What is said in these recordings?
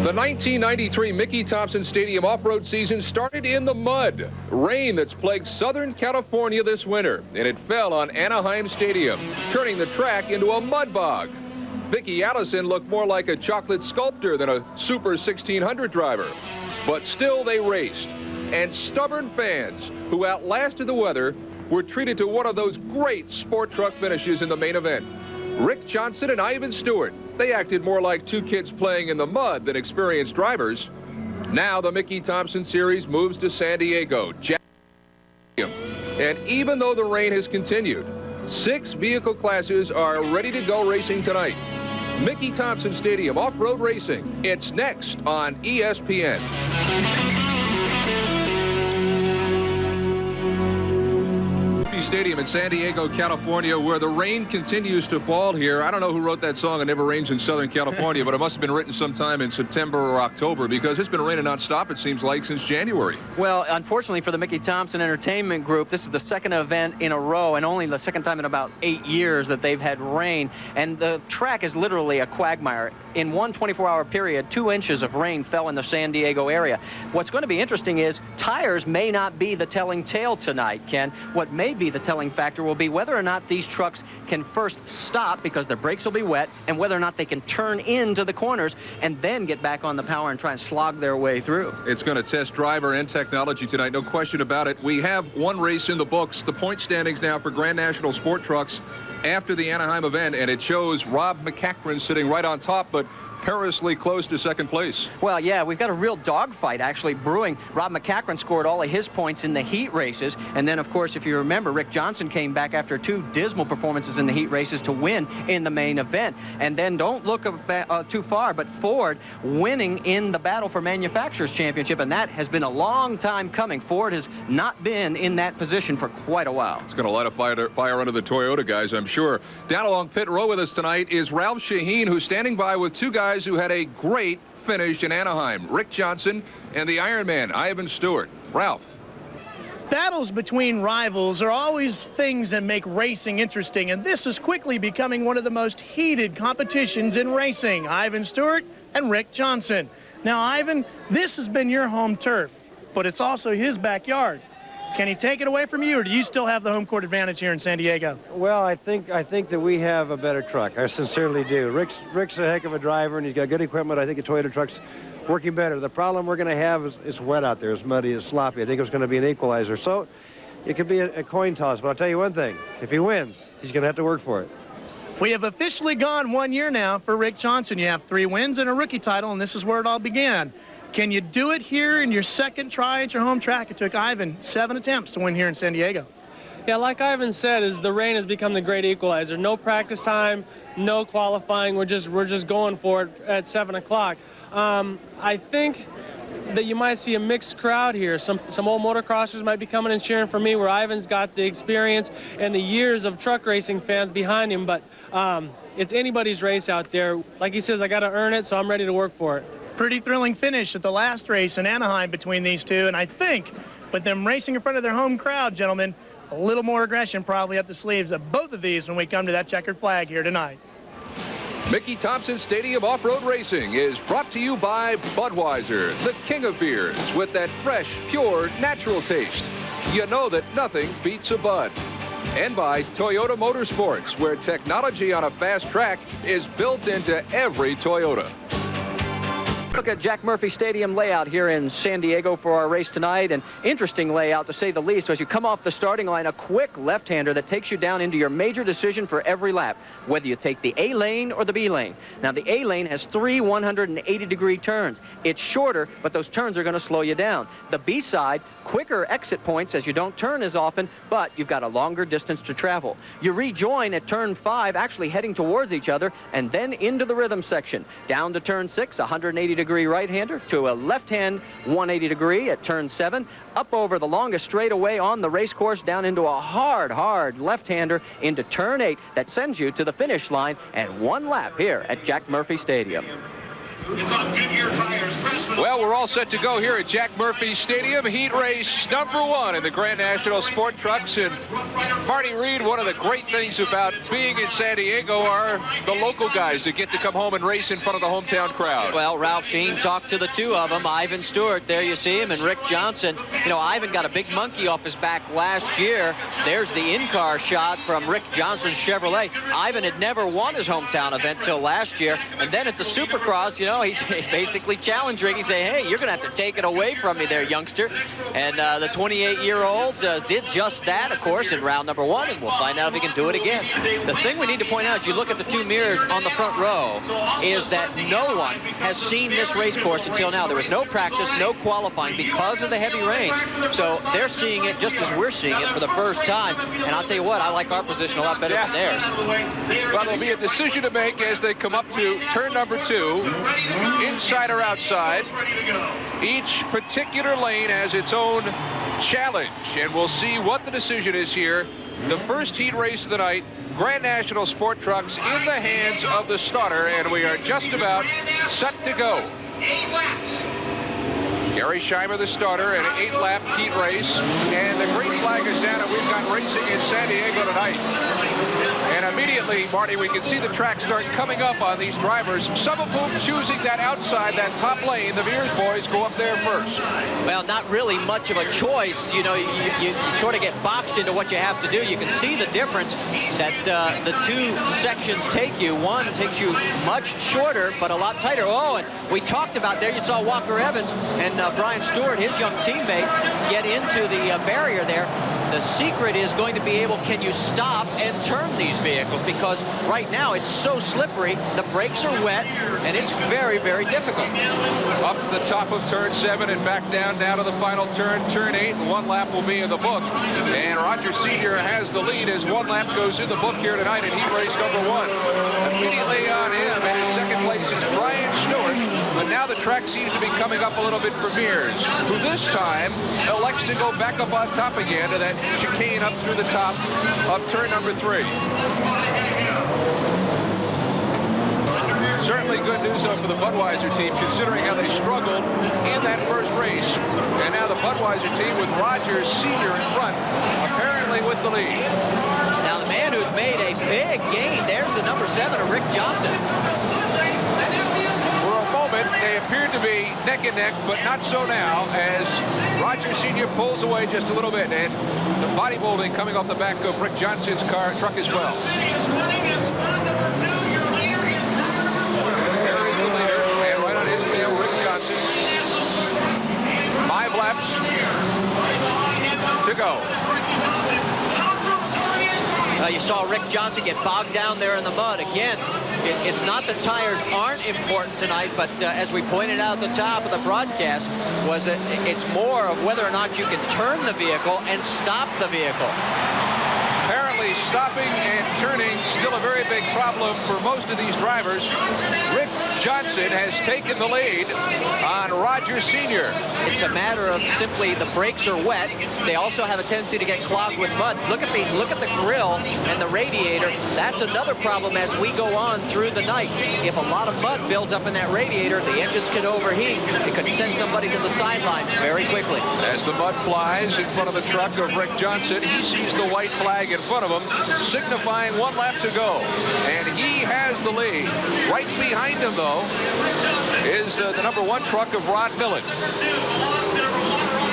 The 1993 Mickey Thompson Stadium off-road season started in the mud. Rain that's plagued Southern California this winter, and it fell on Anaheim Stadium, turning the track into a mud bog. Vicki Allison looked more like a chocolate sculptor than a Super 1600 driver. But still they raced, and stubborn fans who outlasted the weather were treated to one of those great sport truck finishes in the main event. Rick Johnson and Ivan Stewart. They acted more like two kids playing in the mud than experienced drivers. Now the Mickey Thompson Series moves to San Diego. And even though the rain has continued, 6 vehicle classes are ready to go racing tonight. Mickey Thompson Stadium off-road racing. It's next on ESPN. Stadium in San Diego, California, where the rain continues to fall here. I don't know who wrote that song, It Never Rains in Southern California, but it must have been written sometime in September or October, because it's been raining nonstop, it seems like, since January. Well, unfortunately for the Mickey Thompson Entertainment Group, this is the second event in a row, and only the second time in about 8 years that they've had rain, and the track is literally a quagmire. In one 24-hour period, 2 inches of rain fell in the San Diego area. What's going to be interesting is tires may not be the telling tale tonight, Ken. What may be the telling factor will be whether or not these trucks can first stop because their brakes will be wet, and whether or not they can turn into the corners and then get back on the power and try and slog their way through. It's going to test driver and technology tonight, no question about it. We have one race in the books, the point standings now for Grand National Sport Trucks after the Anaheim event, and it shows Rob McCachran sitting right on top, but perilously close to second place. Well, yeah, we've got a real dogfight actually brewing. Rob McCachran scored all of his points in the heat races, and then, of course, if you remember, Rick Johnson came back after 2 dismal performances in the heat races to win in the main event. And then don't look too far, but Ford winning in the Battle for Manufacturers Championship, and that has been a long time coming. Ford has not been in that position for quite a while. It's going to light a fire under the Toyota guys, I'm sure. Down along pit row with us tonight is Ralph Sheheen, who's standing by with 2 guys who had a great finish in Anaheim, Rick Johnson and the Ironman, Ivan Stewart. Ralph. Battles between rivals are always things that make racing interesting, and this is quickly becoming one of the most heated competitions in racing. Ivan Stewart and Rick Johnson. Now, Ivan, this has been your home turf, but it's also his backyard. Can he take it away from you, or do you still have the home court advantage here in San Diego? Well, I think that we have a better truck. I sincerely do. Rick's a heck of a driver, and he's got good equipment. I think the Toyota truck's working better. The problem we're going to have is it's wet out there. It's muddy. It's sloppy. I think it's going to be an equalizer. So it could be a coin toss. But I'll tell you one thing. If he wins, he's going to have to work for it. We have officially gone 1 year now for Rick Johnson. You have 3 wins and a rookie title, and this is where it all began. Can you do it here in your second try at your home track? It took Ivan 7 attempts to win here in San Diego. Yeah, like Ivan said, the rain has become the great equalizer. No practice time, no qualifying. We're just going for it at 7 o'clock. I think that you might see a mixed crowd here. Some old motocrossers might be coming and cheering for me, where Ivan's got the experience and the years of truck racing fans behind him. But it's anybody's race out there. Like he says, I got to earn it, so I'm ready to work for it. Pretty thrilling finish at the last race in Anaheim between these two, and I think with them racing in front of their home crowd, gentlemen, a little more aggression probably up the sleeves of both of these when we come to that checkered flag here tonight. Mickey Thompson Stadium Off-Road Racing is brought to you by Budweiser, the king of beers, with that fresh, pure, natural taste. You know that nothing beats a Bud. And by Toyota Motorsports, where technology on a fast track is built into every Toyota. Look at Jack Murphy Stadium layout here in San Diego for our race tonight. An interesting layout, to say the least. So as you come off the starting line, a quick left-hander that takes you down into your major decision for every lap, whether you take the A lane or the B lane. Now, the A lane has 3 180-degree turns. It's shorter, but those turns are going to slow you down. The B side, quicker exit points as you don't turn as often, but you've got a longer distance to travel. You rejoin at turn 5, actually heading towards each other, and then into the rhythm section. Down to turn 6, 180-degree right-hander, to a left-hand 180-degree at turn 7, up over the longest straightaway on the race course, down into a hard left-hander into turn 8 that sends you to the finish line and 1 lap here at Jack Murphy Stadium. Well, we're all set to go here at Jack Murphy Stadium. Heat race number 1 in the Grand National Sport Trucks. And Marty, Reid, one of the great things about being in San Diego are the local guys that get to come home and race in front of the hometown crowd. Well, Ralph Sheheen talked to the two of them, Ivan Stewart, there you see him, and Rick Johnson. You know, Ivan got a big monkey off his back last year. There's the in-car shot from Rick Johnson's Chevrolet. Ivan had never won his hometown event till last year. And then at the Supercross, you know, he's basically challenged Rick. He said, hey, you're going to have to take it away from me there, youngster. And the 28-year-old did just that, of course, in round number 1, and we'll find out if he can do it again. The thing we need to point out, as you look at the two mirrors on the front row, is that no one has seen this race course until now. There was no practice, no qualifying because of the heavy rains. So they're seeing it just as we're seeing it for the first time. And I'll tell you what, I like our position a lot better than theirs. Well, there'll be a decision to make as they come up to turn number 2, inside or outside. Each particular lane has its own challenge, and we'll see what the decision is here. The first heat race of the night, Grand National Sport Trucks in the hands of the starter, and we are just about set to go. 8 laps. Gary Scheimer, the starter, an 8-lap heat race, and the green flag is down, and we've got racing in San Diego tonight. And immediately, Marty, we can see the track start coming up on these drivers, some of whom choosing that outside, that top lane. The Veers boys go up there first. Well, not really much of a choice. You know, you sort of get boxed into what you have to do. You can see the difference that the two sections take you. One takes you much shorter, but a lot tighter. Oh, and we talked about there, you saw Walker Evans and Brian Stewart, his young teammate, get into the barrier there. The secret is going to be able, can you stop and turn these vehicles? Because right now it's so slippery, the brakes are wet, and it's very, very difficult. Up the top of turn 7 and back down now to the final turn, turn 8. And 1 lap will be in the book. And Roger Sr. has the lead as 1 lap goes in the book here tonight in heat race number 1. Immediately on him in his second place is Brian Stewart. But now the track seems to be coming up a little bit for Mears, who this time elects to go back up on top again to that chicane up through the top of turn number 3. Certainly good news though for the Budweiser team, considering how they struggled in that first race. And now the Budweiser team with Rogers Sr. in front, apparently with the lead. Now the man who's made a big gain, there's the number 7 of Rick Johnson. They appeared to be neck and neck, but not so now, as Roger Sr. pulls away just a little bit, and the bodybuilding coming off the back of Rick Johnson's truck as well. There is the leader, and right on his tail, Rick Johnson. 5 laps to go. You saw Rick Johnson get bogged down there in the mud. Again, it's not that tires aren't important tonight, but as we pointed out at the top of the broadcast, it's more of whether or not you can turn the vehicle and stop the vehicle. Apparently stopping and turning still a very big problem for most of these drivers. Rick Johnson has taken the lead on Roger Sr. It's a matter of simply the brakes are wet. They also have a tendency to get clogged with mud. Look at the grill and the radiator. That's another problem as we go on through the night. If a lot of mud builds up in that radiator, the engines could overheat. It could send somebody to the sidelines very quickly. As the mud flies in front of the truck of Rick Johnson, he sees the white flag in front of him, signifying 1 lap to go. And he has the lead. Right behind him, though, is the number 1 truck of Rod Millen.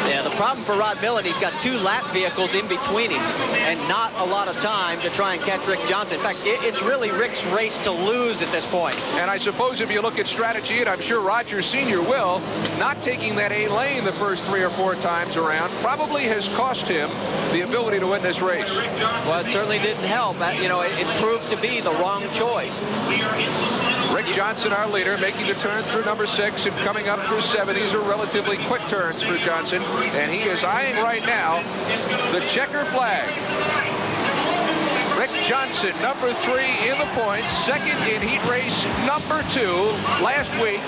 Yeah, the problem for Rod Millen, he's got 2 lap vehicles in between him and not a lot of time to try and catch Rick Johnson. In fact, it's really Rick's race to lose at this point. And I suppose if you look at strategy, and I'm sure Roger Sr. will, not taking that A lane the first 3 or 4 times around probably has cost him the ability to win this race. Well, it certainly didn't help. You know, it proved to be the wrong choice. Rick Johnson, our leader, making the turn through number 6 and coming up through 7. These are relatively quick turns for Johnson, and he is eyeing right now the checker flag. Rick Johnson, number 3 in the points, second in heat race number 2 last week,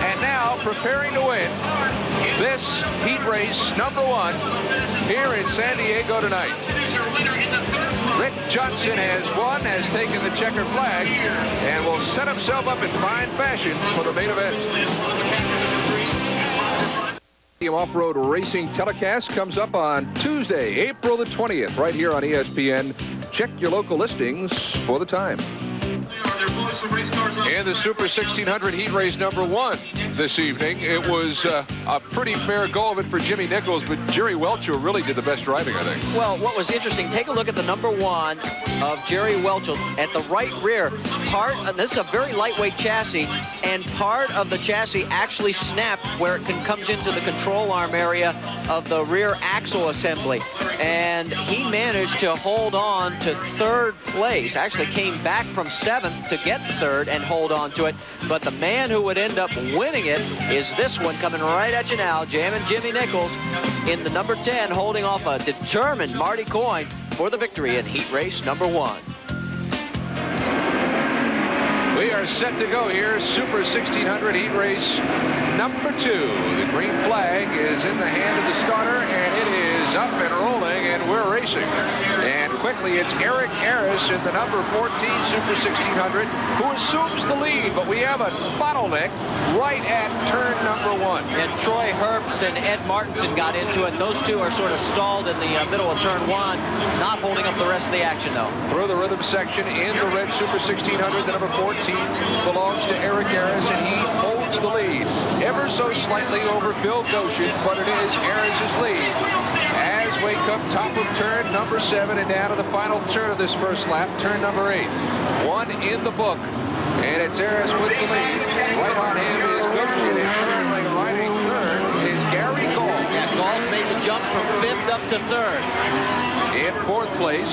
and now preparing to win this heat race number 1 here in San Diego tonight. Rick Johnson has won, has taken the checkered flag, and will set himself up in fine fashion for the main event. The off-road racing telecast comes up on Tuesday, April the 20th, right here on ESPN. Check your local listings for the time. In the Super 1600 heat race number 1 this evening, it was a pretty fair go of it for Jimmy Nichols, but Jerry Welchel really did the best driving, I think. Well, what was interesting, take a look at the number 1 of Jerry Welchel at the right rear. This is a very lightweight chassis, and part of the chassis actually snapped where it comes into the control arm area of the rear axle assembly. And he managed to hold on to 3rd place, actually came back from 7th to get 3rd and hold on to it. But the man who would end up winning it is this one coming right at you now, jamming Jimmy Nichols in the number 10, holding off a determined Marty Coyne for the victory in heat race number 1. We are set to go here, Super 1600 heat race number 2. The green flag is in the hand of the starter, and it is up and rolling, and we're racing. And quickly, it's Eric Harris in the number 14 Super 1600 who assumes the lead, but we have a bottleneck right at turn number 1. And Troy Herbst and Ed Martinson got into it. Those two are sort of stalled in the middle of turn 1, not holding up the rest of the action, though. Through the rhythm section in the red Super 1600, the number 14 belongs to Eric Harris, and he holds the lead ever so slightly over Bill Goshen, but it is Harris's lead as we come top of turn number 7 and down to the final turn of this first lap, turn number 8. 1 in the book, and it's Harris with the lead. Right on him is Goshen, and currently riding 3rd is Gary Gall. Yeah, Gall's made the jump from 5th up to 3rd. In 4th place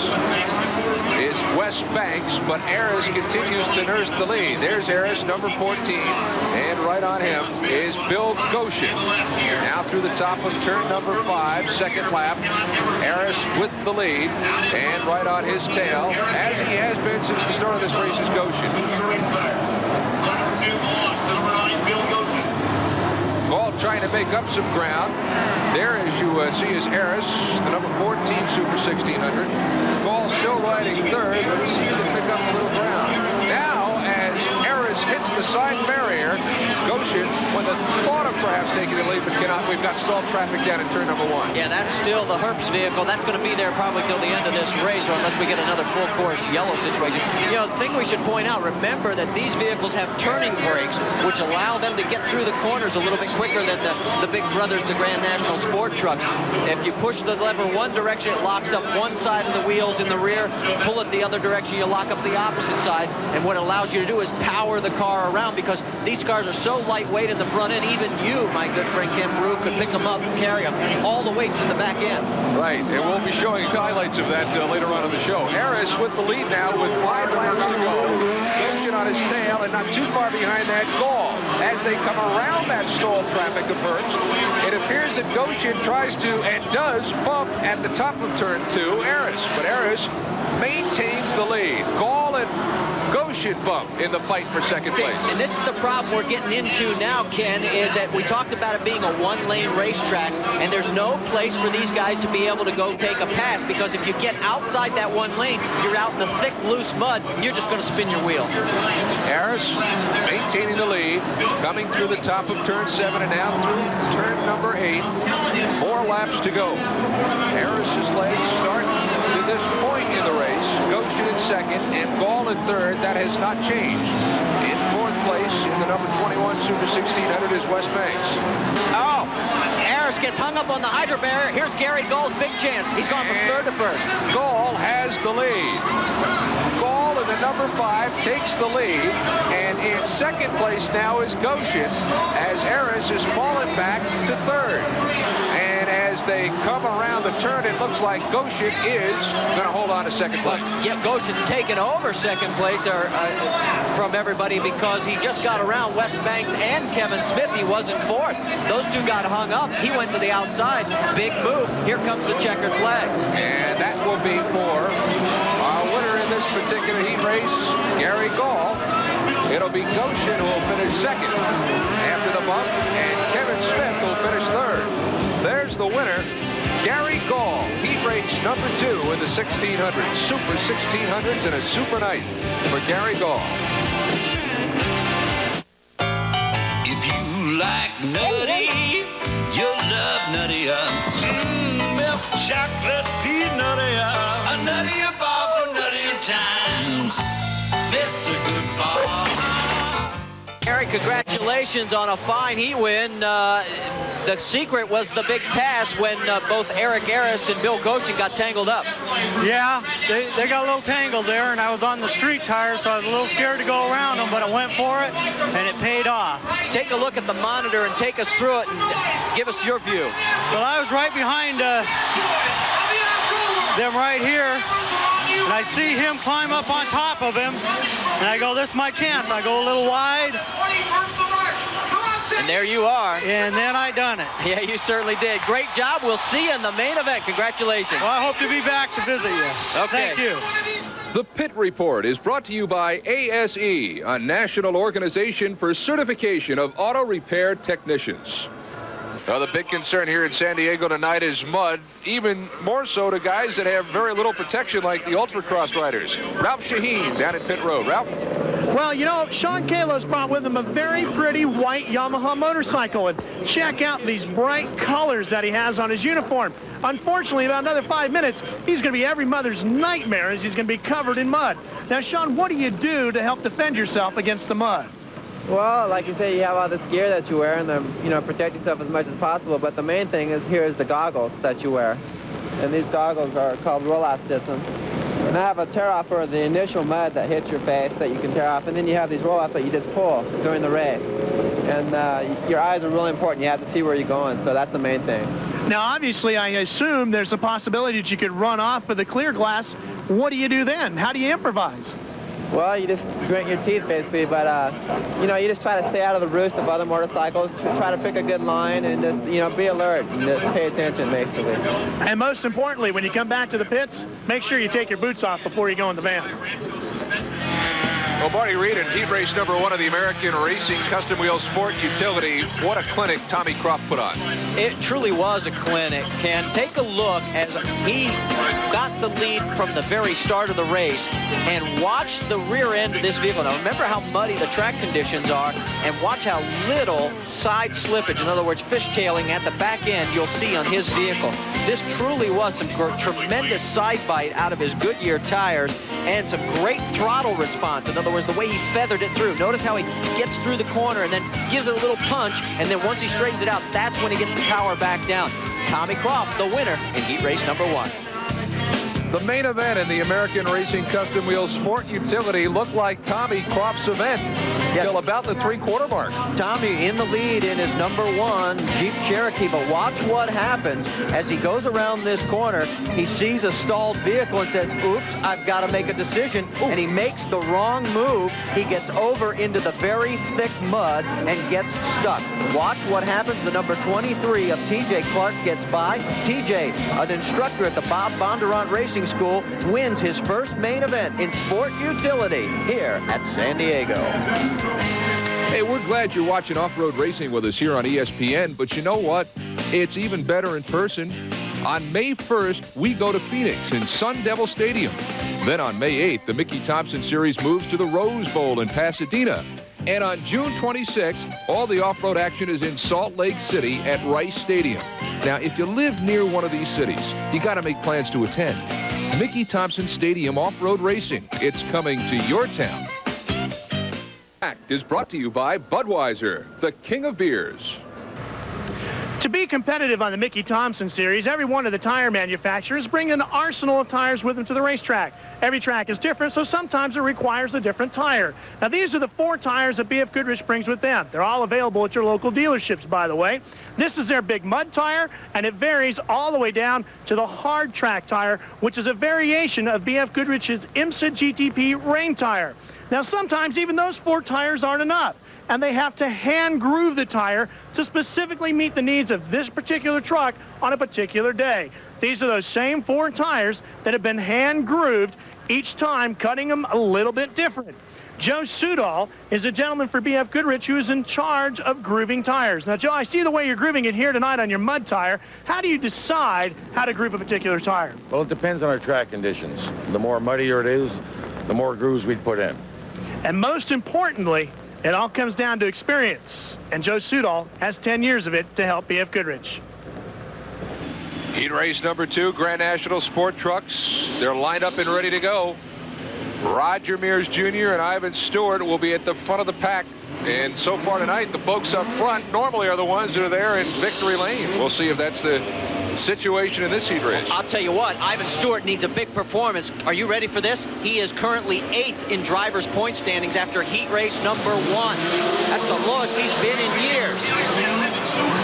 is Wes Banks, but Harris continues to nurse the lead. There's Harris, number 14, and right on him is Bill Goshen. Now through the top of turn number 5, second lap, Harris with the lead, and right on his tail, as he has been since the start of this race, is Goshen. Gall trying to make up some ground. There, as you see, is Harris, the number 14 Super 1600. Gall still riding 3rd, but seems to pick up a little ground. Now, as Harris hits the side barrier, Goshen, with the thought of perhaps taking the lead, but cannot. We've got stalled traffic down in turn number 1. Yeah, that's still the Herbst vehicle. That's going to be there probably till the end of this race, or unless we get another full course yellow situation. You know, the thing we should point out, remember that these vehicles have turning brakes, which allow them to get through the corners a little bit quicker than the big brothers, the Grand National Sport trucks. If you push the lever one direction, it locks up one side of the wheels in the rear. Pull it the other direction, you lock up the opposite side. And what it allows you to do is power the car around, because these cars are so lightweight in the front end, even you, my good friend Ken Broo, could pick them up and carry them. All the weight's in the back end. Right, and we'll be showing highlights of that later on in the show. Harris with the lead now with 5 laps to go. Goshen on his tail, and not too far behind that, Gall. As they come around that stalled traffic of Herbst, it appears that Goshen tries to, and does, bump at the top of turn 2 Harris, but Harris maintains the lead. Gall and Goshen bump in the fight for second place. And this is the problem we're getting into now, Ken, is that we talked about it being a one-lane racetrack, and there's no place for these guys to be able to go take a pass, because if you get outside that one lane, you're out in the thick, loose mud, and you're just going to spin your wheel. Harris maintaining the lead, coming through the top of turn 7 and now through turn number 8. 4 laps to go. Harris's legs start to this point in the race. Goshen in 2nd and Gall in 3rd. That has not changed. In 4th place in the number 21 Super 1600 is Wes Banks. Oh, Harris gets hung up on the hydro barrier. Here's Gary Gall's big chance. He's gone from 3rd to 1st. Gall has the lead. Gall in the number 5 takes the lead, and in 2nd place now is Goshen, as Harris is fallen back to 3rd. And as they come around the turn, it looks like Goshen is going to hold on to 2nd place. Yeah, Goshen's taken over 2nd place from everybody, because he just got around Wes Banks and Kevin Smith. He wasn't 4th. Those two got hung up. He went to the outside. Big move. Here comes the checkered flag. And that will be for our winner in this particular heat race, Gary Gall. It'll be Goshen who will finish 2nd after the bump, and Kevin Smith will finish 3rd. There's the winner, Gary Gall, heat race number 2 in the 1600s, Super 1600s, and a super night for Gary Gall. If you like nutty, you'll love nutty milk chocolate peanutty a nutty bar for nutty times. Mr. Goodbye. Gary, congratulations on a fine heat win. The secret was the big pass when both Eric Harris and Bill Goshen got tangled up. Yeah, they got a little tangled there, and I was on the street tire, so I was a little scared to go around them, but I went for it, and it paid off. Take a look at the monitor and take us through it and give us your view. Well, I was right behind them right here, and I see him climb up on top of him, and I go, this is my chance. I go a little wide. And there you are. And then I done it. Yeah, you certainly did. Great job. We'll see you in the main event. Congratulations. Well, I hope to be back to visit you. Okay. Thank you. The Pit Report is brought to you by ASE, a national organization for certification of auto repair technicians. Well, the big concern here in San Diego tonight is mud, even more so to guys that have very little protection like the Ultracross riders. Ralph Sheheen down at Pit Road. Ralph? Well, you know, Sean Kalos brought with him a very pretty white Yamaha motorcycle, and check out these bright colors that he has on his uniform. Unfortunately, about another 5 minutes, he's going to be every mother's nightmare as he's going to be covered in mud. Now, Sean, what do you do to help defend yourself against the mud? Well, like you say, you have all this gear that you wear, and protect yourself as much as possible. But the main thing is here is the goggles that you wear, and these goggles are called roll-off systems. And I have a tear-off for the initial mud that hits your face that you can tear off, and then you have these roll-offs that you just pull during the race. And your eyes are really important. You have to see where you're going, so that's the main thing. Now, obviously, I assume there's a possibility that you could run off with the clear glass. What do you do then? How do you improvise? Well, you just grit your teeth, basically, but, you just try to stay out of the roost of other motorcycles, try to pick a good line, and just, be alert and just pay attention, basically. And most importantly, when you come back to the pits, make sure you take your boots off before you go in the van. Well, Marty, Reid in heat race number 1 of the American Racing Custom Wheel Sport Utility. What a clinic Tommy Croft put on. It truly was a clinic, Ken. Take a look as he got the lead from the very start of the race and watch the rear end of this vehicle. Now, remember how muddy the track conditions are, and watch how little side slippage, in other words, fishtailing at the back end, you'll see on his vehicle. This truly was some tremendous side bite out of his Goodyear tires and some great throttle response. In other words, the way he feathered it through. Notice how he gets through the corner and then gives it a little punch, and then once he straightens it out, that's when he gets the power back down. Tommy Croft, the winner in heat race number 1. The main event in the American Racing Custom Wheel Sport Utility looked like Tommy Croft's event till about the 3/4 mark. Tommy in the lead in his number 1 Jeep Cherokee, but watch what happens as he goes around this corner. He sees a stalled vehicle and says, oops, I've got to make a decision, and he makes the wrong move. He gets over into the very thick mud and gets stuck. Watch what happens. The number 23 of TJ Clark gets by. TJ, an instructor at the Bob Bondurant Racing School, wins his first main event in sport utility here at San Diego. Hey, we're glad you're watching off-road racing with us here on ESPN, but you know what? It's even better in person. On May 1st, we go to Phoenix in Sun Devil Stadium. Then on May 8th, the Mickey Thompson Series moves to the Rose Bowl in Pasadena. And on June 26th, all the off-road action is in Salt Lake City at Rice Stadium. Now, if you live near one of these cities, you got to make plans to attend. Mickey Thompson Stadium Off-Road Racing. It's coming to your town. Act is brought to you by Budweiser, the king of beers. To be competitive on the Mickey Thompson Series, every one of the tire manufacturers bring an arsenal of tires with them to the racetrack. Every track is different, so sometimes it requires a different tire. Now, these are the 4 tires that BF Goodrich brings with them. They're all available at your local dealerships, by the way. This is their big mud tire, and it varies all the way down to the hard track tire, which is a variation of BF Goodrich's IMSA GTP rain tire. Now, sometimes even those 4 tires aren't enough, and they have to hand groove the tire to specifically meet the needs of this particular truck on a particular day. These are those same 4 tires that have been hand grooved, each time cutting them a little bit different. Joe Sudol is a gentleman for BF Goodrich who is in charge of grooving tires. Now, Joe, I see the way you're grooving it here tonight on your mud tire. How do you decide how to groove a particular tire? Well, it depends on our track conditions. The more muddier it is, the more grooves we'd put in. And most importantly, it all comes down to experience. And Joe Sudol has 10 years of it to help BF Goodrich. Heat race number 2, Grand National Sport Trucks. They're lined up and ready to go. Roger Mears Jr. and Ivan Stewart will be at the front of the pack. And so far tonight, the folks up front normally are the ones that are there in victory lane. We'll see if that's the situation in this heat race. I'll tell you what, Ivan Stewart needs a big performance. Are you ready for this? He is currently 8th in drivers' point standings after heat race number 1. That's the lowest he's been in years.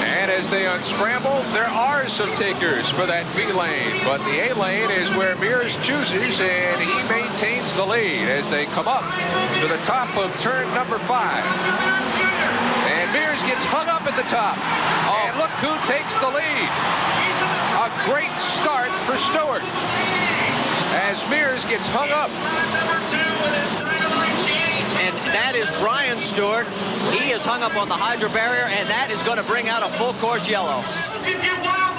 And as they unscramble, there are some takers for that B lane, but the A lane is where Mears chooses, and he maintains the lead as they come up to the top of turn number 5. And Mears gets hung up at the top. And look who takes the lead. A great start for Stewart as Mears gets hung up. And that is Brian Stewart. He is hung up on the hydro barrier, and that is going to bring out a full course yellow.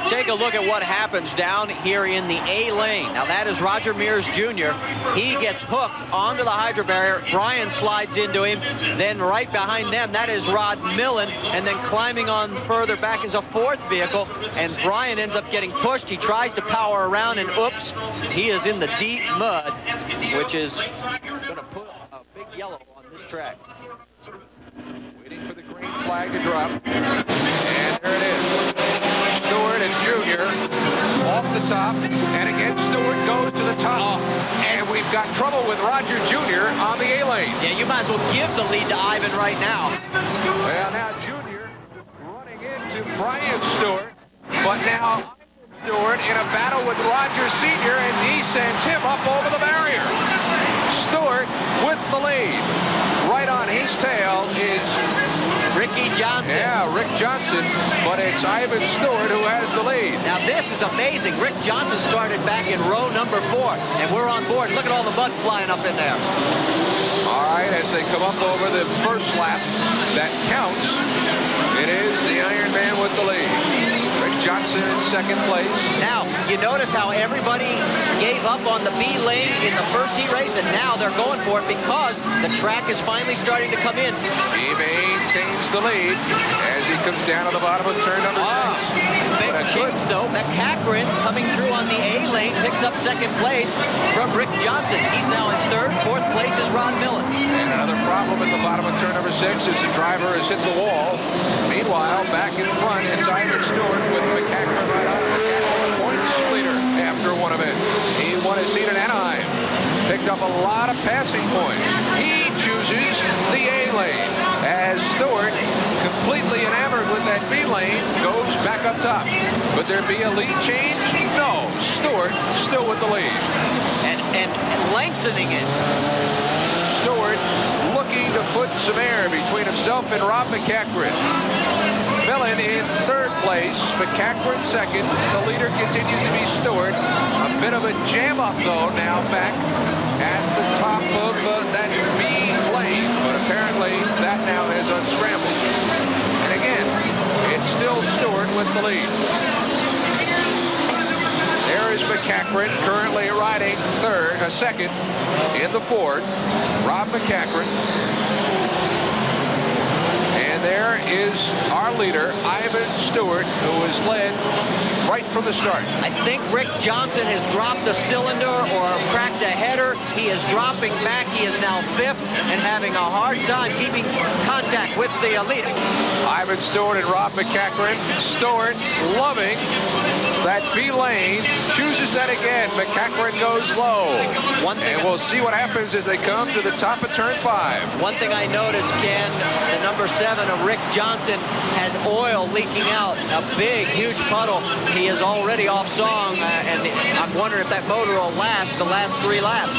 Take a look at what happens down here in the A lane. Now that is Roger Mears Jr. He gets hooked onto the hydro barrier. Brian slides into him. Then right behind them, that is Rod Millen. And then climbing on further back is a 4th vehicle. And Brian ends up getting pushed. He tries to power around, and oops, he is in the deep mud, which is going to put a big yellow on this track. Waiting for the green flag to drop. And there it is. Stewart and Jr. off the top, and again Stewart goes to the top, and we've got trouble with Roger Jr. on the A lane. Yeah, you might as well give the lead to Ivan right now. Well, now Jr. running into Brian Stewart, but now Stewart in a battle with Roger Sr., and he sends him up over the barrier. Stewart with the lead. Right on his tail is Ricky Johnson. Yeah, Rick Johnson, but it's Ivan Stewart who has the lead. Now this is amazing. Rick Johnson started back in row number 4, and we're on board. Look at all the mud flying up in there. All right, as they come up over the first lap, that counts. It is the Iron Man with the lead. Rick Johnson in 2nd place. Now, you notice how everybody gave up on the B lane in the first heat race, and now they're going for it because the track is finally starting to come in. He maintains the lead as he comes down to the bottom of turn number 6. Big change, though. McCachran coming through on the A lane picks up 2nd place from Rick Johnson. He's now in 3rd. 4th place is Rod Millen. And another problem at the bottom of turn number 6 is the driver has hit the wall. Meanwhile, back in front, it's Ivan Stewart with McCachran right on. McCachran points leader after one event. He won his seat in Anaheim. Picked up a lot of passing points. He chooses the A lane as Stewart, completely enamored with that B lane, goes back up top. Would there be a lead change? No. Stewart still with the lead. And lengthening it. Stewart looking to put some air between himself and Rob McCachran. Millen in 3rd place, McCachran 2nd. The leader continues to be Stewart. A bit of a jam up, though, now back at the top of that B lane, but apparently that now has unscrambled. And again, it's still Stewart with the lead. There is McCachran currently riding 2nd in the Ford. Rob McCachran. And there is our leader, Ivan Stewart, who has led right from the start. I think Rick Johnson has dropped a cylinder or cracked a header. He is dropping back. He is now 5th and having a hard time keeping contact with the leader. Ivan Stewart and Rob McCachran. Stewart loving that B lane, chooses that again. McCachran goes low. And we'll see what happens as they come to the top of turn 5. One thing I noticed, Ken, the number 7 of Rick Johnson had oil leaking out. A big, huge puddle. He is already off song, and I'm wondering if that motor will last the last 3 laps.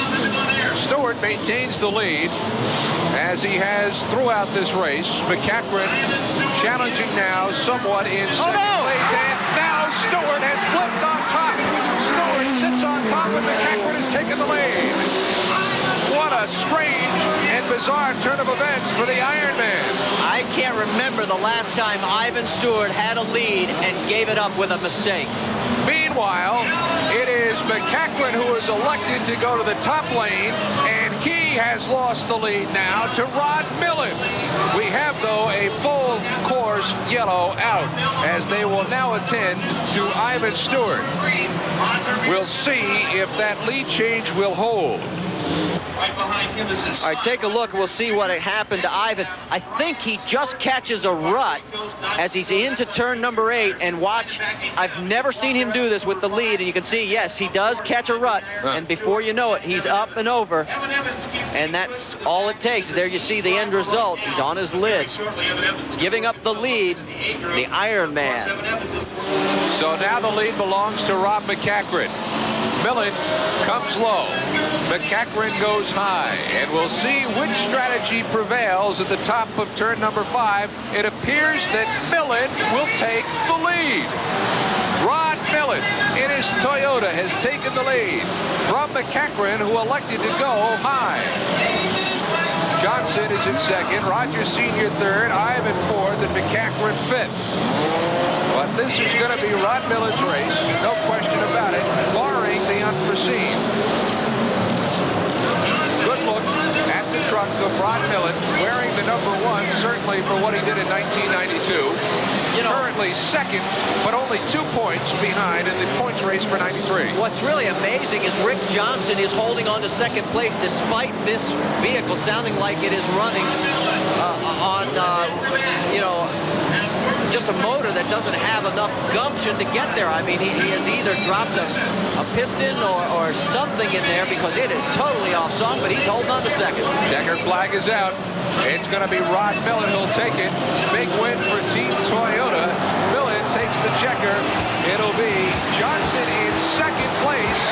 Stewart maintains the lead as he has throughout this race. McCachran challenging now somewhat in 2nd place, and now Stewart has flipped on top. Stewart sits on top, and McCachran has taken the lead. What a strange and bizarre turn of events for the Ironman. I can't remember the last time Ivan Stewart had a lead and gave it up with a mistake. Meanwhile, it is McEachran who is elected to go to the top lane, and he has lost the lead now to Rod Millen. We have, though, a full course yellow out, as they will now attend to Ivan Stewart. We'll see if that lead change will hold. All right, take a look. We'll see what happened to Ivan. I think he just catches a rut as he's into turn number 8. And watch, I've never seen him do this with the lead. And you can see, yes, he does catch a rut. And before you know it, he's up and over. And that's all it takes. There you see the end result. He's on his lid, giving up the lead, the Ironman. So now the lead belongs to Rob McEachran. Millen comes low. McEachran goes high, and we'll see which strategy prevails at the top of turn number 5. It appears that Millen will take the lead. Rod Millen in his Toyota has taken the lead from McEachran, who elected to go high. Johnson is in second, Rogers Sr. third, Ivan fourth, and McEachran fifth. But this is going to be Rod Millen's race, no question about it, barring the unforeseen. Good look at the truck of Rod Millen, wearing the number 1, certainly for what he did in 1992. You know, currently second, but only 2 points behind in the points race for 93. What's really amazing is Rick Johnson is holding on to second place despite this vehicle sounding like it is running on, you know, just a motor that doesn't have enough gumption to get there. I mean, he has either dropped a piston or something in there, because it is totally off song, but he's holding on to second. Checker flag is out. It's going to be Rod Millen who'll take it. Big win for Team Toyota. Millen takes the checker. It'll be Johnson in second place,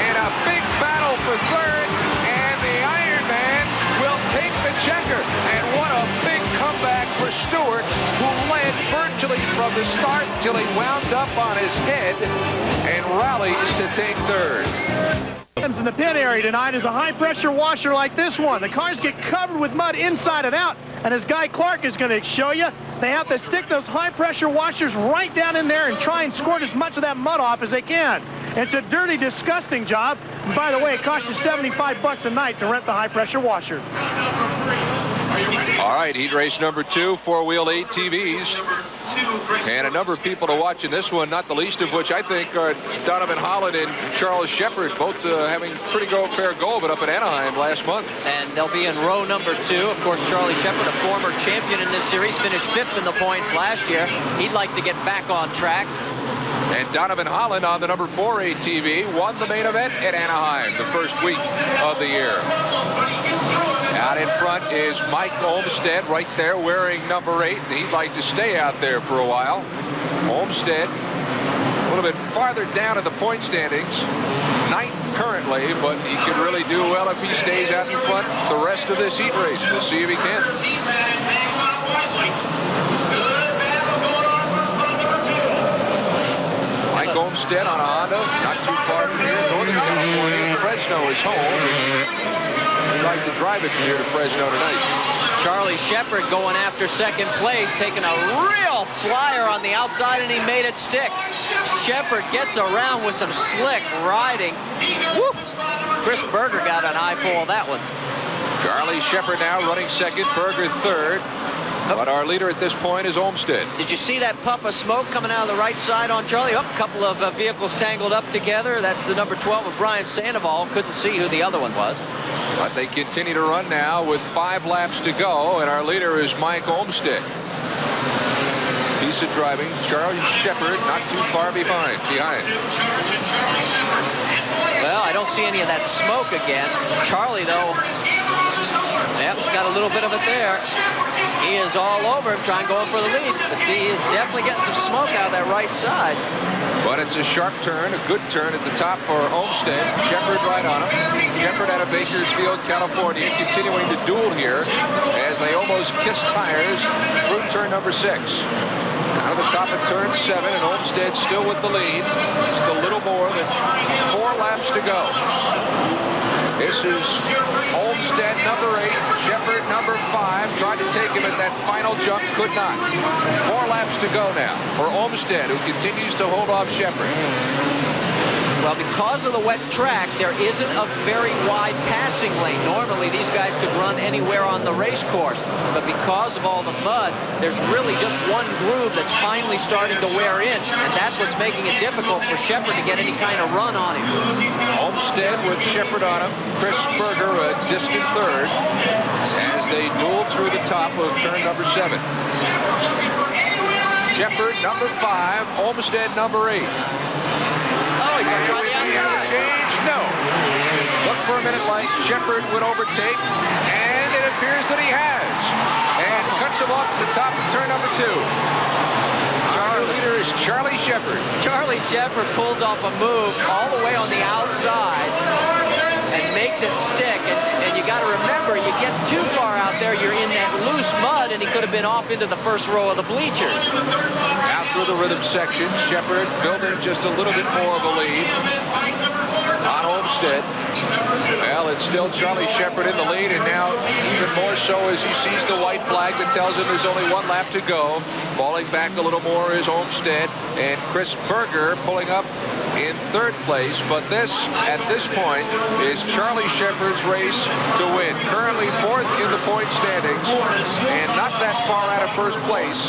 and a big battle for third, and the Ironman will take the checker. And what a big comeback for Stewart, who led virtually from the start till he wound up on his head and rallies to take third. In the pit area tonight is a high-pressure washer like this one. The cars get covered with mud inside and out, and as Guy Clark is going to show you, they have to stick those high-pressure washers right down in there and try and squirt as much of that mud off as they can. It's a dirty, disgusting job. And by the way, it costs you $75 a night to rent the high-pressure washer. All right, heat race number 2, Four Wheel ATVs. And a number of people to watch in this one, not the least of which I think are Donovan Holland and Charles Shepard, both having pretty fair go of it up at Anaheim last month. And they'll be in row number 2. Of course, Charlie Shepard, a former champion in this series, finished 5th in the points last year. He'd like to get back on track. And Donovan Holland on the number 4 ATV won the main event at Anaheim the first week of the year. Out in front is Mike Olmstead right there wearing number 8, and he'd like to stay out there for a while. Olmstead a little bit farther down in the point standings, 9th currently, but he could really do well if he stays out in front the rest of this heat race. We'll see if he can. Mike Olmstead on a Honda, not too far from here, Northern California. Fresno is home. We'd like to drive it from here to Fresno tonight. Charlie Shepard going after second place, taking a real flyer on the outside, and he made it stick. Shepard gets around with some slick riding. Woo! Chris Berger got an eyeful of that one. Charlie Shepard now running second, Berger third. But our leader at this point is Olmstead. Did you see that puff of smoke coming out of the right side on Charlie? A couple of vehicles tangled up together. That's the number 12 of Brian Sandoval. Couldn't see who the other one was. But they continue to run now with 5 laps to go, and our leader is Mike Olmstead. Piece of driving. Charlie Shepard not too far behind. Well, I don't see any of that smoke again. Charlie, though, yep, got a little bit of it there. He is all over him, trying going for the lead. But see, he is definitely getting some smoke out of that right side. But it's a sharp turn, a good turn at the top for Olmstead. Shepard right on him. Shepard out of Bakersfield, California, continuing to duel here as they almost kiss tires through turn number 6. Out of the top of turn 7, and Olmstead still with the lead. Just a little more than 4 laps to go. If races Olmsted, number 8, Shepard, number 5. Tried to take him at that final jump, could not. 4 laps to go now for Olmsted, who continues to hold off Shepard. Well, because of the wet track, there isn't a very wide passing lane. Normally, these guys could run anywhere on the race course. But because of all the mud, there's really just one groove that's finally starting to wear in. And that's what's making it difficult for Shepard to get any kind of run on him. Olmsted with Shepard on him. Chris Berger, a distant third, as they duel through the top of turn number 7. Shepard, number 5. Olmsted, number 8. Change? No. Looked for a minute like Shepard would overtake, and it appears that he has. And cuts him off at the top of turn number 2. Our leader is Charlie Shepard. Charlie Shepard pulls off a move all the way on the outside and makes it stick. And you got to remember, you get too far out there, you're in that loose mud, and he could have been off into the first row of the bleachers. Out through the rhythm section, Shepard building just a little bit more of a lead on Olmsted. Well, it's still Charlie Shepard in the lead, and now even more so as he sees the white flag that tells him there's only 1 lap to go. Falling back a little more is Olmsted, and Chris Berger pulling up in 3rd place. But this, at this point, is Charlie Shepard's race to win. Currently 4th in the point standings, and not that far out of 1st place.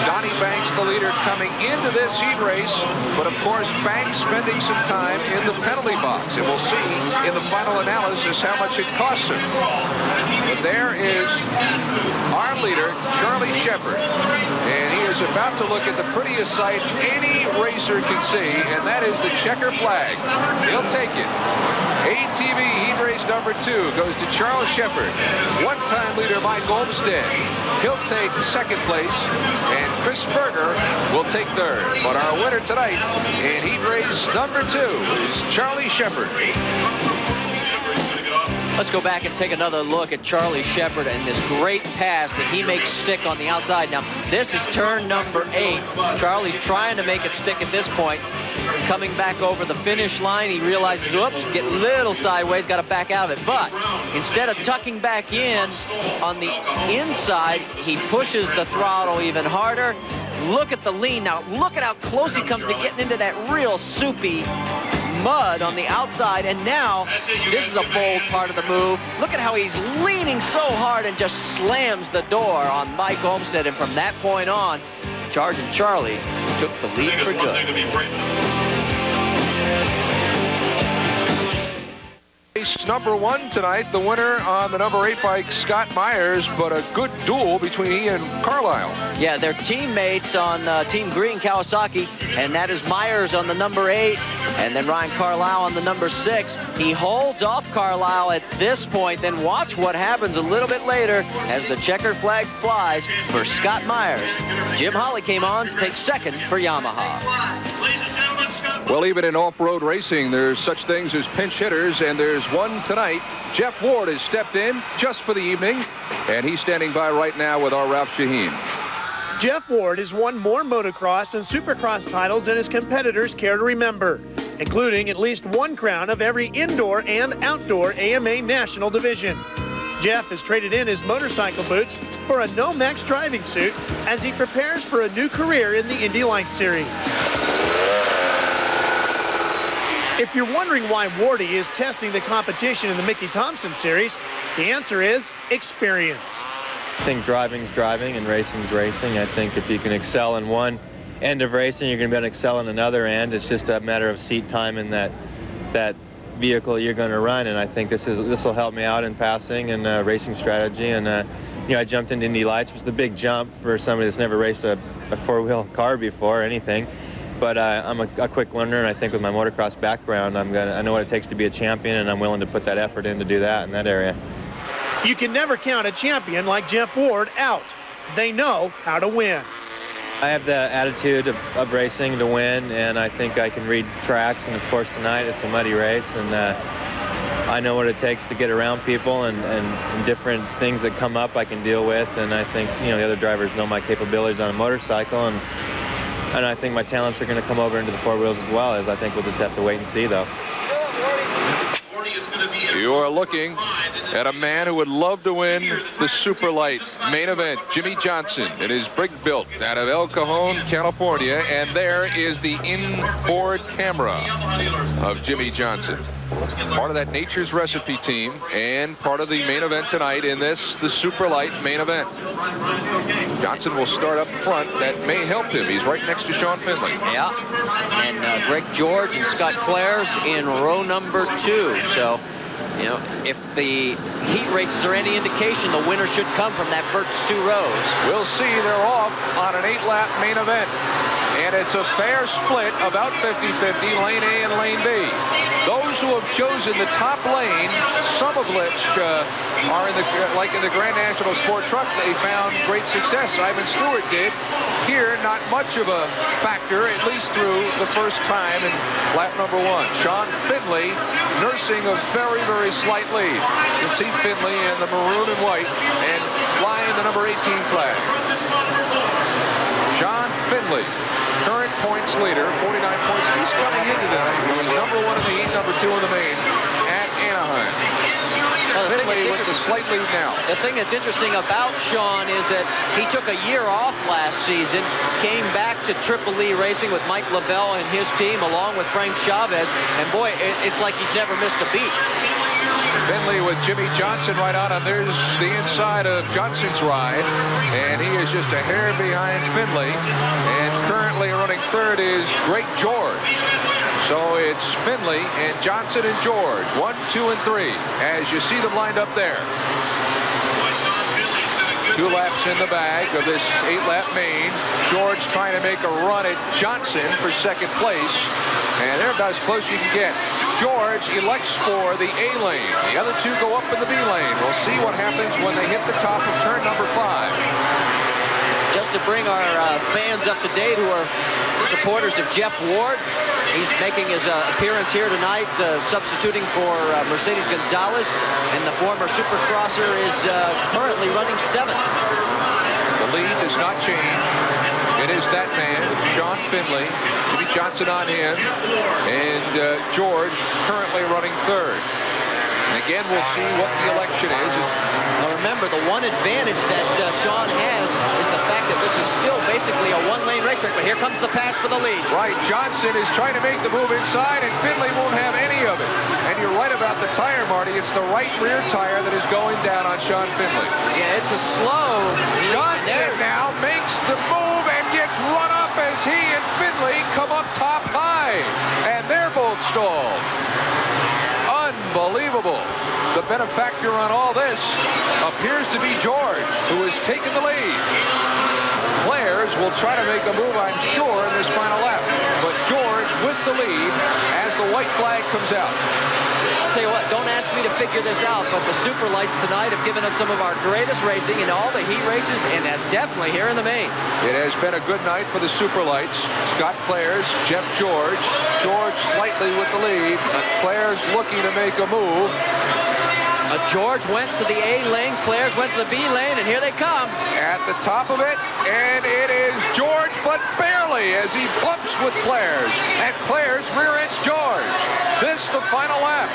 Donnie Banks, the leader, coming into this heat race, but of course Banks spending some time in the penalty box, and we'll see in the final analysis how much it costs him. But there is our leader, Charlie Shepard, and he is about to look at the prettiest sight any racer can see, and that is the checker flag. He'll take it. ATV heat race number 2 goes to Charles Shepard. One-time leader Mike Olmsted. He'll take 2nd place, and Chris Berger will take 3rd. But our winner tonight in heat race number 2 is Charlie Shepard. Let's go back and take another look at Charlie Shepard and this great pass that he makes stick on the outside. Now, this is turn number 8. Charlie's trying to make it stick at this point. Coming back over the finish line, he realizes, oops, get a little sideways, got to back out of it. But instead of tucking back in on the inside, he pushes the throttle even harder. Look at the lean. Now, look at how close he comes to getting into that real soupy mud on the outside, and now this is a bold part of the move. Look at how he's leaning so hard and just slams the door on Mike Olmsted, and from that point on, Charging Charlie took the lead for good. Race number 1 tonight, the winner on the number 8 bike, Scott Myers, but a good duel between he and Carlisle. Yeah, they're teammates on Team Green Kawasaki, and that is Myers on the number 8, and then Ryan Carlisle on the number 6. He holds off Carlisle at this point, then watch what happens a little bit later as the checkered flag flies for Scott Myers. Jim Holly came on to take 2nd for Yamaha. Well, even in off-road racing, there's such things as pinch hitters, and there's one tonight. Jeff Ward has stepped in just for the evening, and he's standing by right now with our Ralph Sheheen. Jeff Ward has won more motocross and supercross titles than his competitors care to remember, including at least 1 crown of every indoor and outdoor AMA national division. Jeff has traded in his motorcycle boots for a Nomex driving suit as he prepares for a new career in the Indy Lights Series. If you're wondering why Wardy is testing the competition in the Mickey Thompson Series, the answer is experience. I think driving's driving and racing's racing. I think if you can excel in one end of racing, you're going to be able to excel in another end. It's just a matter of seat time in that vehicle you're going to run, and I think this will help me out in passing and racing strategy. And you know, I jumped into Indy Lights, which was the big jump for somebody that's never raced a 4-wheel car before or anything. But I'm a quick learner, and I think with my motocross background, I know what it takes to be a champion, and I'm willing to put that effort in to do that in that area. You can never count a champion like Jeff Ward out. They know how to win. I have the attitude of racing to win, and I think I can read tracks, and of course tonight it's a muddy race, and I know what it takes to get around people and different things that come up I can deal with, and I think, you know, the other drivers know my capabilities on a motorcycle, and I think my talents are going to come over into the 4 wheels as well, as I think we'll just have to wait and see, though. You are looking at a man who would love to win the Superlight main event, Jimmy Johnson. It is brig built out of El Cajon, California, and there is the inboard camera of Jimmy Johnson. Part of that Nature's Recipe team and part of the main event tonight in this, the Superlight main event. Johnson will start up front. That may help him. He's right next to Sean Finley. Yeah, and Greg George and Scott Clares in row number 2. So, you know, if the heat races are any indication, the winner should come from that first 2 rows. We'll see. They're off on an 8-lap main event. And it's a fair split, about 50-50, lane A and lane B. Those who have chosen the top lane, some of which are in the, like in the Grand National Sport Truck, they found great success. Ivan Stewart did. Here, not much of a factor, at least through the first time in lap number 1. Sean Finley nursing a very, very slight lead. You can see Finley in the maroon and white and flying the number 18 flag. Sean Finley, current points leader, 49 points. He's coming into tonight. He was number 1 in the heat, number 2 in the main at Anaheim. Well, Finley with the slight lead now. The thing that's interesting about Sean is that he took a year off last season, came back to Triple E Racing with Mike Lavelle and his team, along with Frank Chavez, and boy, it's like he's never missed a beat. Finley with Jimmy Johnson right on, and there's the inside of Johnson's ride, and he is just a hair behind Finley, and currently running third is Greg George. So it's Finley and Johnson and George, 1, 2, and 3, as you see them lined up there. 2 laps in the bag of this 8-lap main. George trying to make a run at Johnson for second place, and they're about as close as you can get. George elects for the A lane. The other 2 go up in the B lane. We'll see what happens when they hit the top of turn number 5. Just to bring our fans up to date who are supporters of Jeff Ward, he's making his appearance here tonight, substituting for Mercedes Gonzalez, and the former Supercrosser is currently running 7th. The lead does not change. It is that man, Sean Finley, Jimmy Johnson on him, and George currently running 3rd. And again, we'll see what the election is. Now remember, the one advantage that Sean has is the fact that this is still basically a 1-lane racetrack, but here comes the pass for the lead. Right, Johnson is trying to make the move inside, and Finley won't have any of it. And you're right about the tire, Marty. It's the right rear tire that is going down on Sean Finley. Yeah, it's a slow. Johnson now makes the move and gets run up as he and Finley come up top high. And they're both stalled. Unbelievable. The benefactor on all this appears to be George, who has taken the lead. Clares will try to make a move, I'm sure, in this final lap. But George with the lead as the white flag comes out. I'll tell you what, don't ask me to figure this out, but the Superlights tonight have given us some of our greatest racing in all the heat races, and that's definitely here in the main. It has been a good night for the Superlights. Scott Clares, Jeff George. George slightly with the lead, but Clares looking to make a move. George went to the A lane, Clares went to the B lane, and here they come. At the top of it, and it is George, but barely, as he bumps with Clares. And Clares rear-ends George. This the final lap.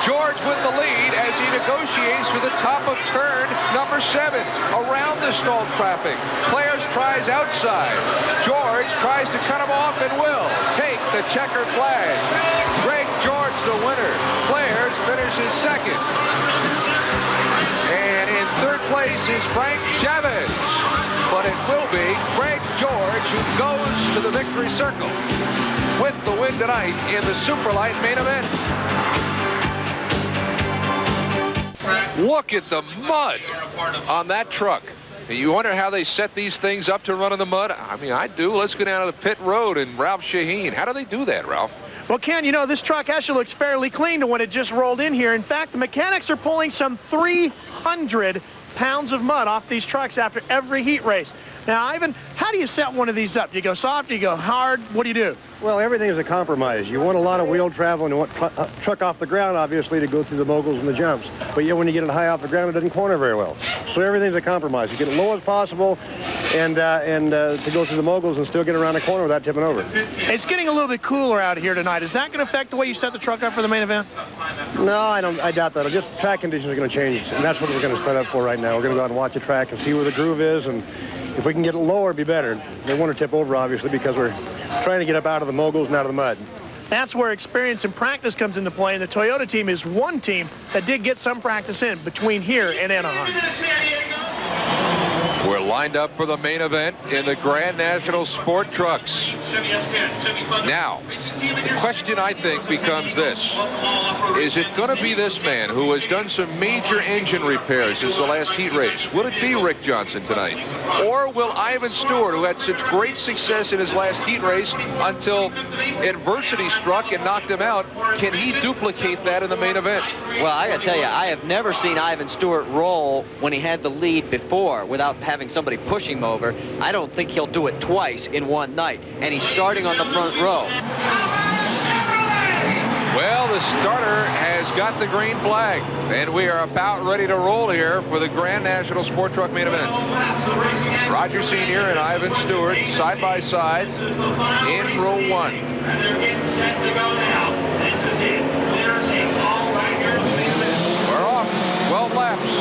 George with the lead as he negotiates to the top of turn number 7, around the stalled traffic. Clares tries outside. George tries to cut him off and will take the checkered flag. Greg George the winner. Clares finishes 2nd. And in 3rd place is Frank Chavez. But it will be Greg George who goes to the victory circle with the win tonight in the Superlight main event. Look at the mud on that truck. You wonder how they set these things up to run in the mud? I mean, I do. Let's go down to the pit road and Ralph Sheheen. How do they do that, Ralph? Well, Ken, you know, this truck actually looks fairly clean to when it just rolled in here. In fact, the mechanics are pulling some 300 pounds of mud off these trucks after every heat race. Now, Ivan, how do you set one of these up? Do you go soft? Do you go hard? What do you do? Well, everything is a compromise. You want a lot of wheel travel and you want truck off the ground, obviously, to go through the moguls and the jumps. But yet when you get it high off the ground, it doesn't corner very well. So everything's a compromise. You get it low as possible and to go through the moguls and still get around the corner without tipping over. It's getting a little bit cooler out here tonight. Is that going to affect the way you set the truck up for the main event? No, I doubt that. Just track conditions are going to change, and that's what we're going to set up for right now. We're going to go out and watch the track and see where the groove is, and if we can get it lower, it'd be better. They want to tip over, obviously, because we're trying to get up out of the moguls and out of the mud. That's where experience and practice comes into play, and the Toyota team is one team that did get some practice in between here and Anaheim. We're lined up for the main event in the Grand National Sport Trucks. Now, the question, I think, becomes this. Is it going to be this man who has done some major engine repairs since the last heat race? Will it be Rick Johnson tonight? Or will Ivan Stewart, who had such great success in his last heat race until adversity struck and knocked him out, can he duplicate that in the main event? Well, I got to tell you, I have never seen Ivan Stewart roll when he had the lead before without having somebody push him over. I don't think he'll do it twice in one night, and he's starting on the front row. Well, the starter has got the green flag, and we are about ready to roll here for the Grand National Sport Truck main event. Roger Sr. and Ivan Stewart side by side in row 1. And they're getting set to go now. This is it. Winner takes all right here. We're off. 12 laps.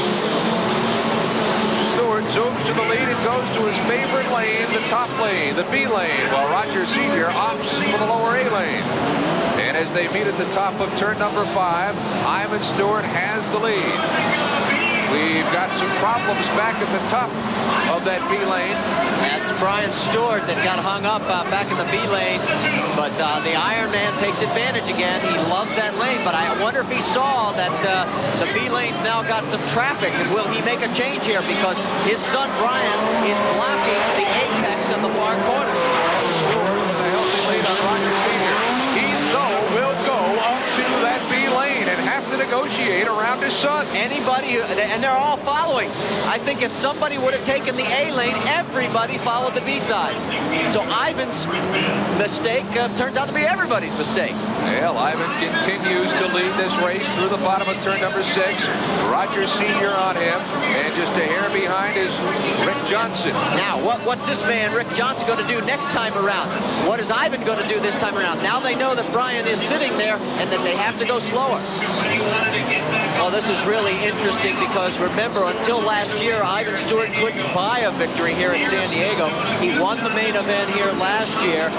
Stewart zooms to the lead and goes to his favorite lane, the top lane, the B lane, while Roger Sr. opts for the lower A lane. And as they meet at the top of turn number 5, Ivan Stewart has the lead. We've got some problems back at the top of that B lane. That's Brian Stewart that got hung up back in the B lane. But the Iron Man takes advantage again. He loves that lane, but I wonder if he saw that the B lane's now got some traffic, and will he make a change here? Because his son Brian is blocking the apex of the far corner. Stewart with a healthy lead on Roger Sr. He, though, will go up to that B lane and have to negotiate around his son. Anybody, and they're all following. I think if somebody would have taken the A lane, everybody followed the B side. So Ivan's mistake turns out to be everybody's mistake. Well, Ivan continues to lead this race through the bottom of turn number 6. Roger Sr. on him, and just a hair behind is Rick Johnson. Now, what's this man, Rick Johnson, going to do next time around? What is Ivan going to do this time around? Now they know that Brian is sitting there and that they have to go slower. Oh, this is really interesting because, remember, until last year, Ivan Stewart couldn't buy a victory here at San Diego. He won the main event here last year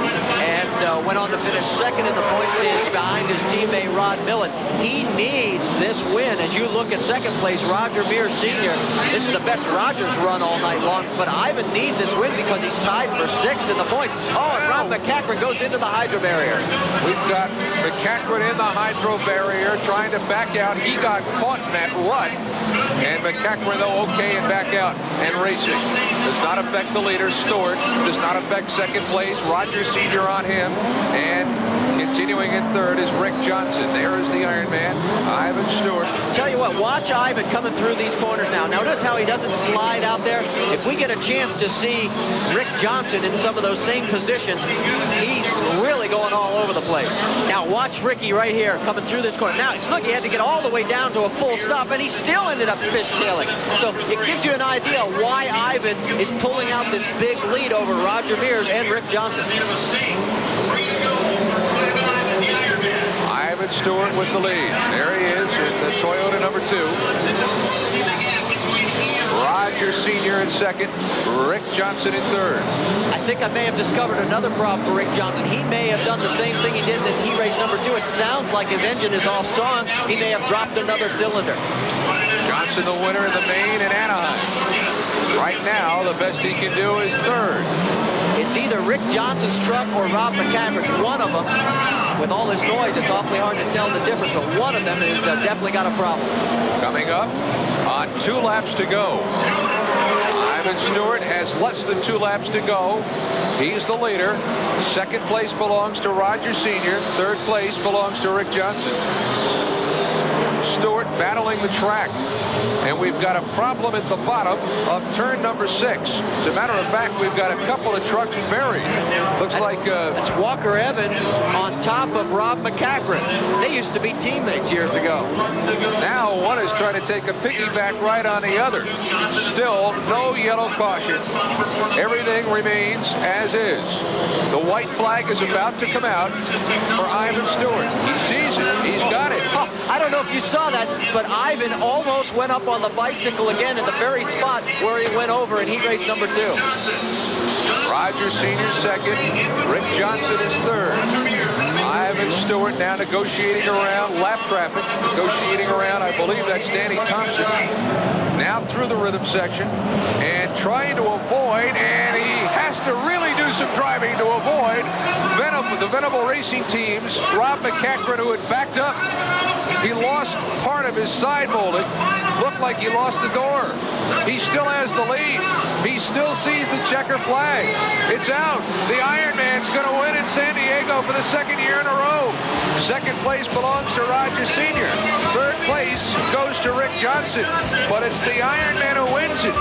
and went on to finish second in the point standings behind his teammate Rod Millen. He needs this win. As you look at second place, Roger Mears Sr., this is the best Rogers run all night long, but Ivan needs this win because he's tied for 6th in the points. Oh, and Rob McCachran goes into the hydro barrier. We've got McCachran in the hydro barrier trying to back out. He got caught in that rut, and McCachran, though, okay and back out and racing. Does not affect the leader, Stewart. Does not affect second place. Roger Sr. on him, and continuing in third is Rick Johnson. There is the Iron Man, Ivan Stewart. Tell you what, watch Ivan coming through these corners now. Notice how he doesn't slide out there. If we get a chance to see Rick Johnson in some of those same positions, he's really going all over the place. Now watch Ricky right here coming through this corner. Now, look, he had to get all the way down to a full stop, and he still ended up fishtailing. So it gives you an idea why Ivan is pulling out this big lead over Roger Mears and Rick Johnson. Ivan Stewart with the lead. There he is in the Toyota number 2. Roger Sr. in second. Rick Johnson in third. I think I may have discovered another problem for Rick Johnson. He may have done the same thing he did in heat race number 2. It sounds like his engine is off song. He may have dropped another cylinder. Johnson the winner in the main in Anaheim. Right now, the best he can do is third. It's either Rick Johnson's truck or Rob McCachran's. One of them. With all this noise, it's awfully hard to tell the difference, but one of them has definitely got a problem. Coming up on 2 laps to go. Ivan Stewart has less than 2 laps to go. He's the leader. Second place belongs to Roger Sr. Third place belongs to Rick Johnson. Stewart battling the track. And we've got a problem at the bottom of turn number 6. As a matter of fact, we've got a couple of trucks buried. Looks like it's Walker Evans on top of Rob McCachran. They used to be teammates years ago. Now one is trying to take a piggyback right on the other. Still no yellow caution. Everything remains as is. The white flag is about to come out for Ivan Stewart. He sees it. He's got it. Oh, I don't know if you saw that, but Ivan almost went up on the bicycle again at the very spot where he went over in heat race number 2. Roger Sr. second. Rick Johnson is third. Ivan Stewart now negotiating around lap traffic. Negotiating around, I believe that's Danny Thompson. Now through the rhythm section and trying to avoid, and he has to really do some driving to avoid the Venable Racing team's Rob McCachran, who had backed up. He lost part of his side molding. Looked like he lost the door. He still has the lead. He still sees the checker flag. It's out. The Ironman's going to win in San Diego for the 2nd year in a row. 2nd place belongs to Roger Sr. 3rd place goes to Rick Johnson. But it's the Ironman who wins it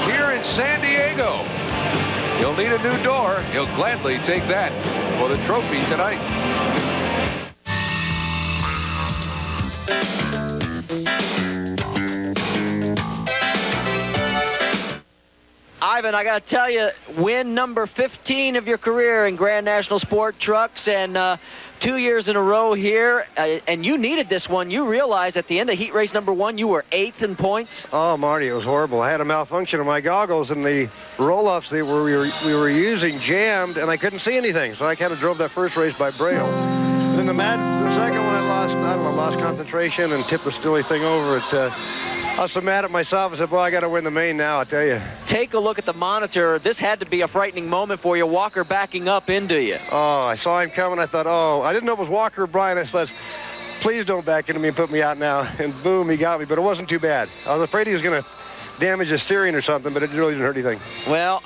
here in San Diego. He'll need a new door. He'll gladly take that for the trophy tonight. Ivan, I got to tell you, win number 15 of your career in Grand National Sport Trucks, and 2 years in a row here, and you needed this one. You realized at the end of heat race number 1, you were 8th in points. Oh, Marty, it was horrible. I had a malfunction in my goggles, and the roll-offs that we were using jammed, and I couldn't see anything. So I kind of drove that first race by braille. And then the second one, I lost concentration and tipped the silly thing over. I was so mad at myself. I said, boy, I got to win the main now, I tell you. Take a look at the monitor. This had to be a frightening moment for you. Walker backing up into you. Oh, I saw him coming. I thought, oh, I didn't know it was Walker or Brian. I thought, please don't back into me and put me out now. And boom, he got me. But it wasn't too bad. I was afraid he was going to damage the steering or something, but it really didn't hurt anything. Well,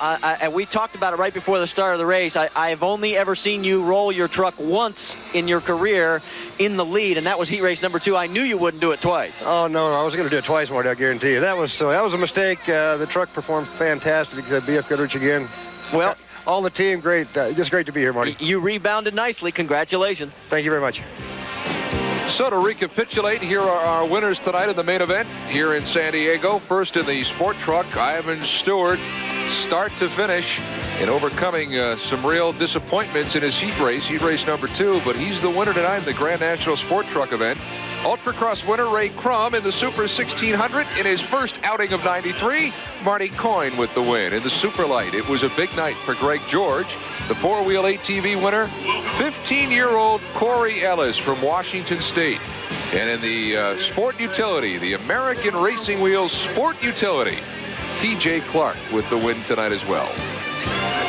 we talked about it right before the start of the race. I've only ever seen you roll your truck once in your career in the lead, and that was heat race number 2. I knew you wouldn't do it twice. Oh, no, I wasn't going to do it twice, Marty, I guarantee you. That was silly. That was a mistake. The truck performed fantastic. BF Goodrich again. Well, all the team, great. Just great to be here, Marty. You rebounded nicely. Congratulations. Thank you very much. So to recapitulate, here are our winners tonight in the main event here in San Diego. First in the sport truck, Ivan Stewart, start to finish, in overcoming some real disappointments in his heat race number 2, but he's the winner tonight in the Grand National Sport Truck event. Ultracross winner Ray Crum in the Super 1600 in his first outing of 93. Marty Coyne with the win. In the Superlight, it was a big night for Greg George. The Four Wheel ATV winner, 15-year-old Corey Ellis from Washington State. And in the Sport Utility, the American Racing Wheels Sport Utility, TJ Clark with the win tonight as well.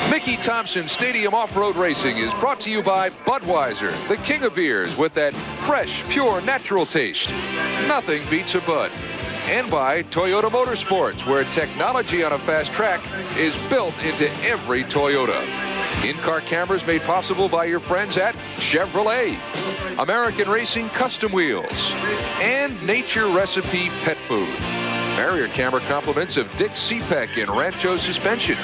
Mickey Thompson Stadium Off-Road Racing is brought to you by Budweiser, the king of beers with that fresh, pure, natural taste. Nothing beats a Bud. And by Toyota Motorsports, where technology on a fast track is built into every Toyota. In-car cameras made possible by your friends at Chevrolet, American Racing Custom Wheels, and Nature Recipe Pet Food. Barrier camera compliments of Dick CPEC and Rancho Suspension.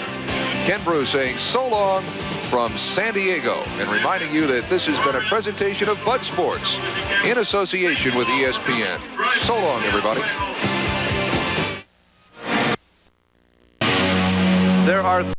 Ken Broo saying so long from San Diego and reminding you that this has been a presentation of Bud Sports in association with ESPN. So long, everybody. There are